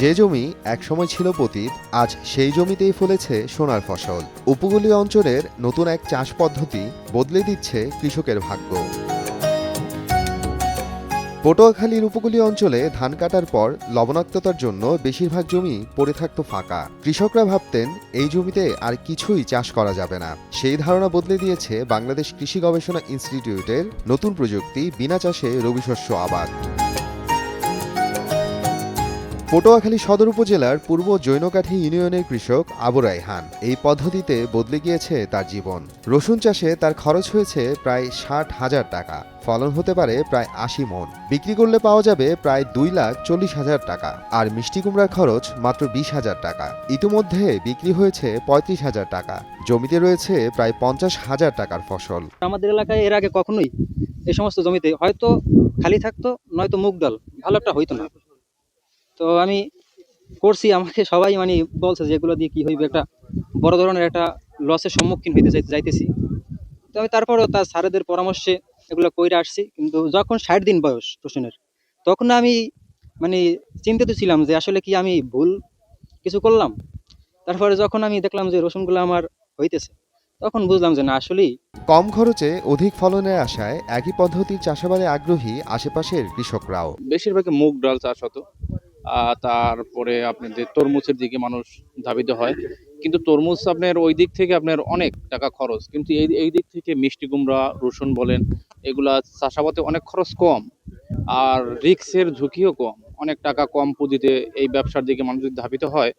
যে জমি একসময় ছিল পতিত, আজ সেই জমিতেই ফলেছে সোনার ফসল। উপকূলীয় অঞ্চলের নতুন এক চাষ পদ্ধতি বদলে দিচ্ছে কৃষকের ভাগ্য। পটুয়াখালীর উপকূলীয় অঞ্চলে ধান কাটার পর লবণাক্ততার জন্য বেশিরভাগ জমি পড়ে থাকত ফাঁকা। কৃষকরা ভাবতেন এই জমিতে আর কিছুই চাষ করা যাবে না। সেই ধারণা বদলে দিয়েছে বাংলাদেশ কৃষি গবেষণা ইনস্টিটিউটের নতুন প্রযুক্তি বিনা চাষে রবিশস্য আবাদ। পটুয়াখালী সদর উপজেলার পূর্ব জৈনকাঠি ইউনিয়নের কৃষক আবু রায়হান এই পদ্ধতিতে বদলে গিয়েছে তার জীবন। রসুন চাষে তার খরচ হয়েছে প্রায় ৬০,০০০ টাকা, ফলন হতে পারে প্রায় ৮০ মণ, বিক্রি করলে পাওয়া যাবে প্রায় ২,৪০,০০০ টাকা, আর মিষ্টি কুমড়ার খরচ মাত্র ২০,০০০ টাকা। ইতিমধ্যে বিক্রি হয়েছে ৩৫,০০০ টাকা। জমিতে রয়েছে প্রায় ৫০,০০০ টাকার ফসল। আমাদের এলাকায় এর আগে কখনোই এই সমস্ত জমিতে হয়তো খালি থাকতো, নয়তো মুগ ডাল ভালো একটা হইতো না। তো আমি করছি, আমাকে সবাই বলছে যে এগুলো দিয়ে কি হইবে, একটা বড় ধরনের একটা লসের সম্মুখীন হইতে যাইতেছি। তো আমি তারপরও তার স্যারেদের পরামর্শে এগুলো কইরা আসছি। কিন্তু যখন ৬০ দিন বয়স রসুনের, তখন আমি চিন্তিত ছিলাম যে আসলে কি আমি ভুল কিছু করলাম। তারপরে যখন আমি দেখলাম যে রসুনগুলো আমার হইতেছে, তখন বুঝলাম যে না, আসলেই কম খরচে অধিক ফলনের আশায় একই পদ্ধতির চাষাবাদে আগ্রহী আশেপাশের কৃষকরাও। বেশিরভাগই মুগ ডাল চাষ হতো। তারপরে আপনার যে তরমুজের দিকে মানুষ ধাবিত হয়, কিন্তু তরমুজ আপনার ওই দিক থেকে আপনার অনেক টাকা খরচ, কিন্তু এই দিক থেকে মিষ্টি কুমড়া, রসুন বলেন, এগুলা চাষাবাদে অনেক খরচ কম, আর রিস্কের ঝুঁকিও কম। অনেক টাকা কম পুঁজিতে এই ব্যবসার দিকে মানুষ যদি ধাবিত হয়,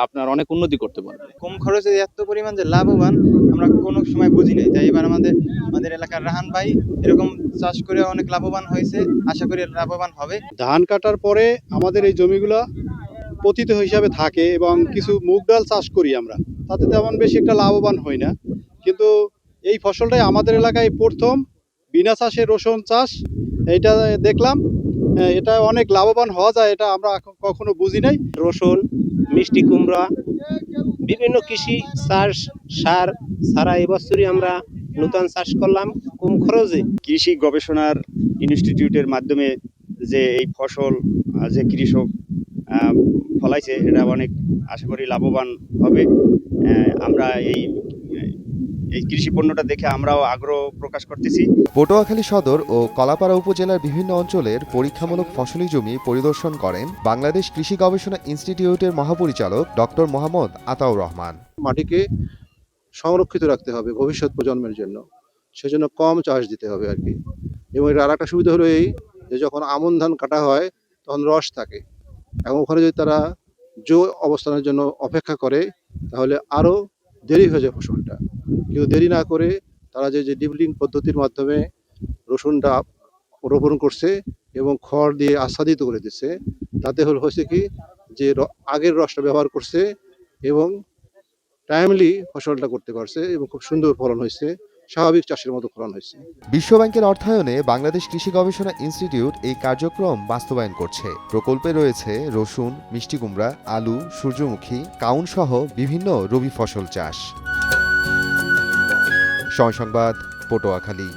আপনার অনেক উন্নতি করতে পারবে। কম খরচে এত পরিমাণ যে লাভবান আমরা কোনো সময় বুঝি নাই। তাই এবার আমাদের এলাকার রাহান ভাই এরকম চাষ করে অনেক লাভবান হয়েছে, আশা করি লাভবান হবে। ধান কাটার পরে আমাদের এই জমিগুলা পতিত হিসাবে থাকে এবং কিছু মুগ ডাল চাষ করি আমরা, তাতে তেমন বেশি একটা লাভবান হই না। কিন্তু এই ফসলটাই আমাদের এলাকায় প্রথম বিনা চাষে রসুন চাষ, এইটা দেখলাম। এটা অনেক লাভবান হওয়া যায়, এটা আমরা কখনো বুঝি নাই। রসুন, মিষ্টি কুমড়া, বিভিন্ন কৃষি চাষ সার ছাড়া এবছরই আমরা নতুন চাষ করলাম কম খরচে। কৃষি গবেষণার ইনস্টিটিউটের মাধ্যমে যে এই ফসল যে কৃষক ফলাইছে, এটা অনেক আশা করি লাভবান হবে। আমরা এই কৃষি পণ্যটা দেখে আমরাও আগ্রহ প্রকাশ করতেছি। পটুয়াখালী সদর ও কলাপাড়া উপজেলার বিভিন্ন অঞ্চলের পরীক্ষামূলক ফসলি জমি পরিদর্শন করেন বাংলাদেশ কৃষি গবেষণা ইনস্টিটিউটের মহাপরিচালক ডক্টর মোহাম্মদ আতাউর রহমান। মাটিকে সংরক্ষিত রাখতে হবে ভবিষ্যৎ প্রজন্মের জন্য, সেজন্য কম চাষ দিতে হবে আর কি। এবং এর আর একটা সুবিধা হলো এই যে যখন আমন ধান কাটা হয় তখন রস থাকে, এবং ওখানে যদি তারা জো অবস্থানের জন্য অপেক্ষা করে তাহলে আরও দেরি হয়ে যায় ফসলটা। কেউ দেরি না করে তারা যে ডিপলিং পদ্ধতির মাধ্যমে রসুনটা রোপণ করছে এবং খড় দিয়ে আচ্ছাদিত করে দিচ্ছে, তাতে হয়েছে কি যে আগের রসটা ব্যবহার করছে এবং টাইমলি ফসলটা করতে পারছে এবং খুব সুন্দর ফলন হয়েছে, স্বাভাবিক চাষের মতো ফলন হয়েছে। বিশ্বব্যাংকের অর্থায়নে বাংলাদেশ কৃষি গবেষণা ইনস্টিটিউট এই কার্যক্রম বাস্তবায়ন করছে। প্রকল্পে রয়েছে রসুন, মিষ্টি কুমড়া, আলু, সূর্যমুখী, কাউন সহ বিভিন্ন রবি ফসল চাষ। সময় সংবাদ, পটুয়াখালী।